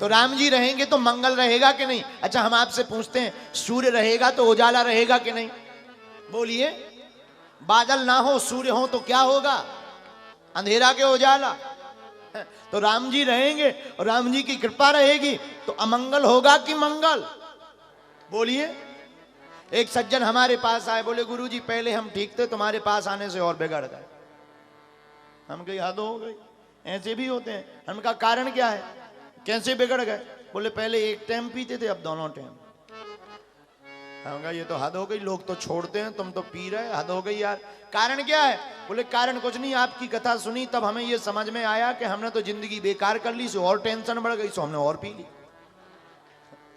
तो राम जी रहेंगे तो मंगल रहेगा कि नहीं? अच्छा हम आपसे पूछते हैं, सूर्य रहेगा तो उजाला रहेगा कि नहीं? बोलिए। बादल ना हो सूर्य हो तो क्या होगा? अंधेरा के उजाला। तो राम जी रहेंगे और राम जी की कृपा रहेगी तो अमंगल होगा कि मंगल? बोलिए। एक सज्जन हमारे पास आए, बोले गुरुजी पहले हम ठीक थे, तुम्हारे पास आने से और बिगड़ गए। हम कही हद हो गई, ऐसे भी होते हैं। हम कहा कारण क्या है, कैसे बिगड़ गए? बोले पहले एक टाइम पीते थे, अब दोनों टाइम। हम कहा ये तो हद हो गई, लोग तो छोड़ते हैं, तुम तो पी रहे, हद हो गई यार। कारण क्या है? बोले कारण कुछ नहीं, आपकी कथा सुनी तब हमें ये समझ में आया कि हमने तो जिंदगी बेकार कर ली, सो और टेंशन बढ़ गई, सो हमने और पी ली।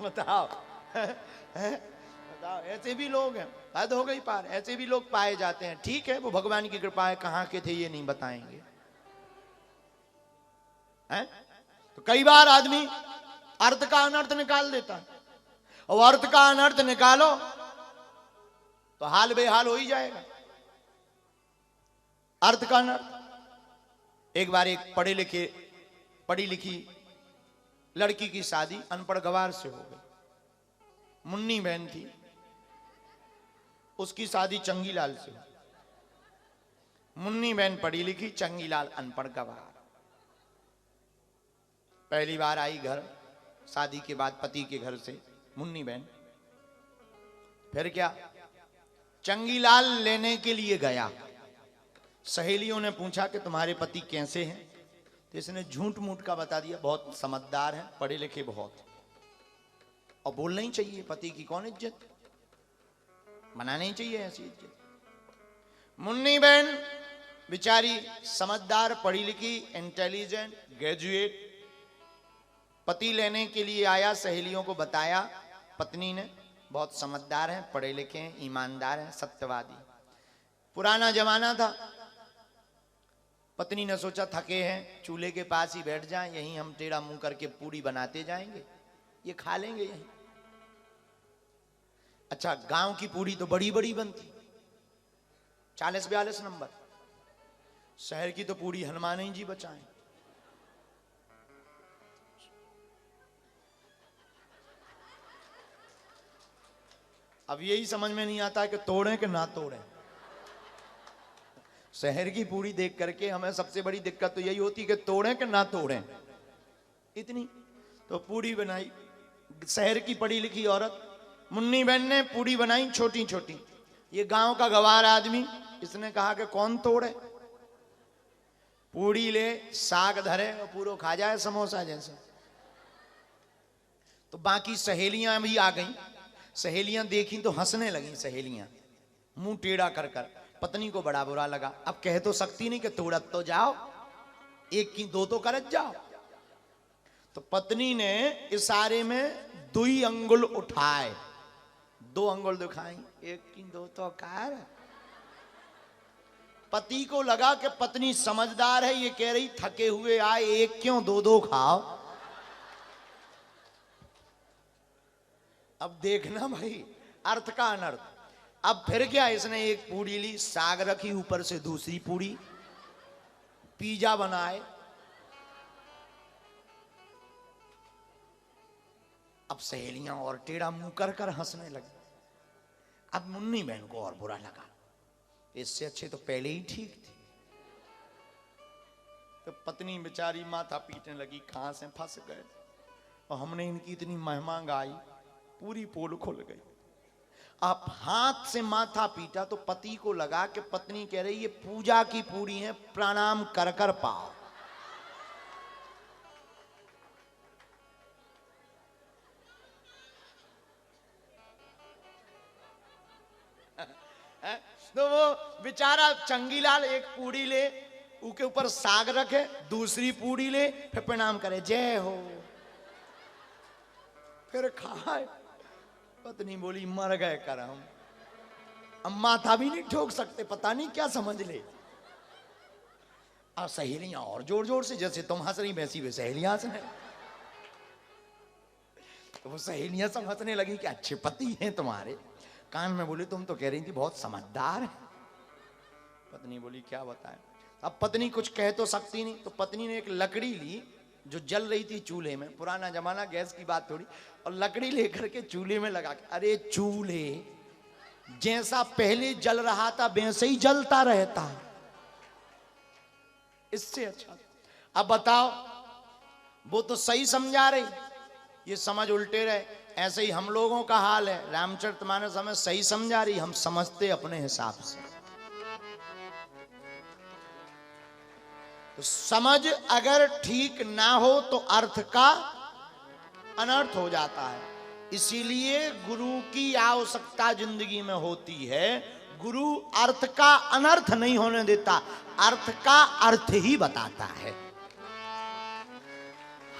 बताओ। बताओ, ऐसे भी लोग हैं, हद हो गई पार, ऐसे भी लोग पाए जाते हैं। ठीक है, वो भगवान की कृपा है, कहां के थे ये नहीं बताएंगे। है? तो कई बार आदमी अर्थ का अनर्थ निकाल देता है, और अर्थ का अनर्थ निकालो तो हाल बेहाल हो ही जाएगा। अर्थ का अनर्थ। एक बार एक पढ़ी लिखी लड़की की शादी अनपढ़ गवार से हो गई। मुन्नी बहन थी, उसकी शादी चंगीलाल से हुई। मुन्नी बहन पढ़ी लिखी, चंगीलाल अनपढ़ गवार। पहली बार आई घर, शादी के बाद पति के घर से मुन्नी बहन। फिर क्या, चंगीलाल लेने के लिए गया। सहेलियों ने पूछा कि तुम्हारे पति कैसे हैं? तो इसने झूठ मूठ का बता दिया, बहुत समझदार है, पढ़े लिखे बहुत। और बोलना ही चाहिए, पति की कौन इज्जत, मनानी ही चाहिए ऐसी इज्जत। मुन्नी बहन बेचारी समझदार, पढ़ी लिखी, इंटेलिजेंट, ग्रेजुएट, पति लेने के लिए आया, सहेलियों को बताया। पत्नी ने, बहुत समझदार है, पढ़े लिखे हैं, ईमानदार है, सत्यवादी। पुराना जमाना था। पत्नी ने सोचा थके हैं, चूल्हे के पास ही बैठ जाएं, यहीं हम टेढ़ा मुंह करके पूरी बनाते जाएंगे, ये खा लेंगे यहीं। अच्छा, गांव की पूरी तो बड़ी बड़ी बनती, 40-42 नंबर। शहर की तो पूरी हनुमान ही जी बचाएं। अब यही समझ में नहीं आता कि तोड़ें कि ना तोड़ें। शहर की पूरी देख करके हमें सबसे बड़ी दिक्कत तो यही होती कि तोड़ें कि ना तोड़ें। इतनी तो पूरी बनाई, शहर की पढ़ी लिखी औरत मुन्नी बहन ने पूरी बनाई, छोटी छोटी। ये गांव का गवार आदमी, इसने कहा कि कौन तोड़े, पूरी ले, साग धरे और पूरा खा जाए समोसा जैसे। तो बाकी सहेलियां भी आ गई। सहेलियां देखी तो हंसने लगी, सहेलियां मुंह टेढ़ा कर कर। पत्नी को बड़ा बुरा लगा। अब कह तो सकती नहीं कि तोड़त तो जाओ, एक की दो तो करत जाओ। तो पत्नी ने इशारे में 2 अंगुल उठाए, 2 अंगुल दिखाई, एक की दो तो कर। पति को लगा कि पत्नी समझदार है, ये कह रही थके हुए आए, एक क्यों 2-2 खाओ। अब देखना भाई अर्थ का अनर्थ। अब फिर क्या, इसने एक पूड़ी ली, साग रखी, ऊपर से दूसरी पूड़ी, पिज्जा बनाए। अब सहेलियां और टेढ़ा मुंह कर कर हंसने लगी। अब मुन्नी बहन को और बुरा लगा, इससे अच्छे तो पहले ही ठीक थी। तो पत्नी बेचारी माथा पीटने लगी, कहां से फंस गए, और हमने इनकी इतनी महिमा गाई, पूरी पोल खुल गई। अब हाथ से माथा पीटा तो पति को लगा कि पत्नी कह रही ये पूजा की पूरी है, प्रणाम कर कर पाओ। तो वो बेचारा चंगीलाल एक पूड़ी ले, उसके ऊपर साग रखे, दूसरी पूड़ी ले, फिर प्रणाम करे, जय हो, फिर खाए। पत्नी बोली मर गए कर हम, अब माथा भी नहीं ठोक सकते, पता नहीं क्या समझ ले। अब सहेलियां और जोर जोर से, जैसे तुम हंस रही वैसी वे सहेलियां हंसने। तो वो सहेलियां सब हंसने लगी कि अच्छे पति हैं तुम्हारे। कान में बोली तुम तो कह रही थी बहुत समझदार है। पत्नी बोली क्या बताएं। अब पत्नी कुछ कह तो सकती नहीं, तो पत्नी ने एक लकड़ी ली, जो जल रही थी चूल्हे में, पुराना जमाना, गैस की बात थोड़ी, और लकड़ी लेकर के चूल्हे में लगा के, अरे चूल्हे जैसा पहले जल रहा था वैसे ही जलता रहता है, इससे अच्छा। अब बताओ, वो तो सही समझा रही, ये समझ उल्टे रहे। ऐसे ही हम लोगों का हाल है। रामचरितमानस हमें सही समझा रही, हम समझते अपने हिसाब से। तो समझ अगर ठीक ना हो तो अर्थ का अनर्थ हो जाता है। इसीलिए गुरु की आवश्यकता जिंदगी में होती है। गुरु अर्थ का अनर्थ नहीं होने देता, अर्थ का अर्थ ही बताता है।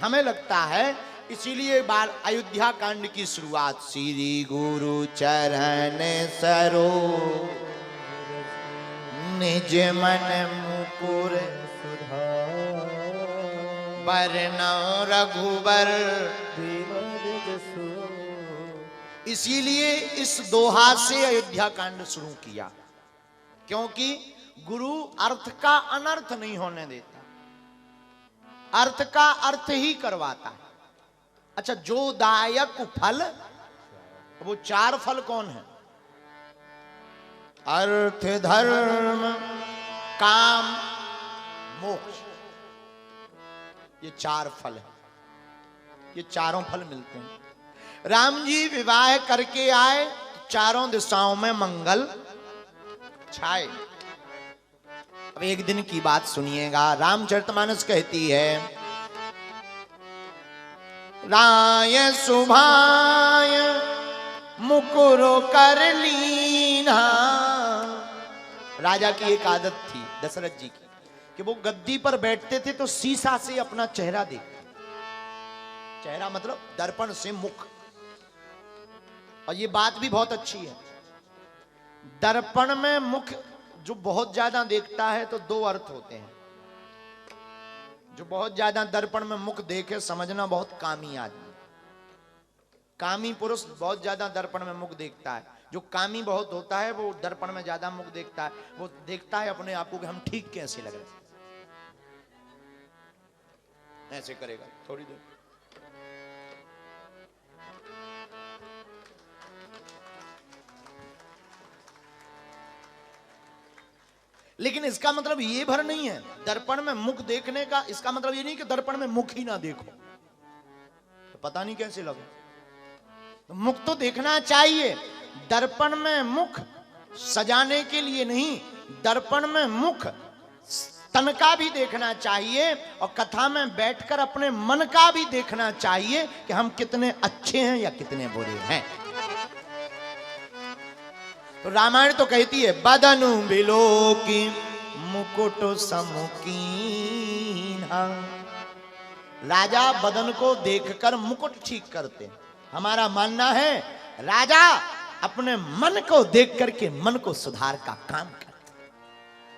हमें लगता है, इसीलिए बाल अयोध्या कांड की शुरुआत श्री गुरु चरण सरोज निज मन मुकुर बरनौ रघुबर। इसीलिए इस दोहा से अयोध्या कांड शुरू किया, क्योंकि गुरु अर्थ का अनर्थ नहीं होने देता, अर्थ का अर्थ ही करवाता है। अच्छा, जो दायक फल, वो 4 फल कौन है? अर्थ, धर्म, काम, मोक्ष। ये 4 फल है, ये चारों फल मिलते हैं। राम जी विवाह करके आए, चारों दिशाओं में मंगल छाए। अब एक दिन की बात सुनिएगा, रामचरितमानस कहती है, राय सुभाय मुकुरो कर लीना। राजा की एक आदत थी, दशरथ जी की, कि वो गद्दी पर बैठते थे तो शीशा से अपना चेहरा देखते। चेहरा मतलब दर्पण से मुख। और ये बात भी बहुत अच्छी है, दर्पण में मुख जो बहुत ज्यादा देखता है तो 2 अर्थ होते हैं। जो बहुत ज्यादा दर्पण में मुख देखे, समझना बहुत कामी आदमी, कामी पुरुष बहुत ज्यादा दर्पण में मुख देखता है। जो कामी बहुत होता है वो दर्पण में ज्यादा मुख देखता है, वो देखता है अपने आप को कि हम ठीक कैसे लग रहे। ऐसे करेगा थोड़ी देर, लेकिन इसका मतलब ये भर नहीं है दर्पण में मुख देखने का। इसका मतलब ये नहीं कि दर्पण में मुख ही ना देखो, तो पता नहीं कैसे लगे। तो मुख तो देखना चाहिए, दर्पण में मुख सजाने के लिए नहीं, दर्पण में मुख तन का भी देखना चाहिए, और कथा में बैठकर अपने मन का भी देखना चाहिए कि हम कितने अच्छे हैं या कितने बुरे हैं। तो रामायण तो कहती है, बदनु बिलोकी मुकुट समुकीना। राजा बदन को देखकर मुकुट ठीक करते हैं। हमारा मानना है राजा अपने मन को देख करके मन को सुधार का काम कर।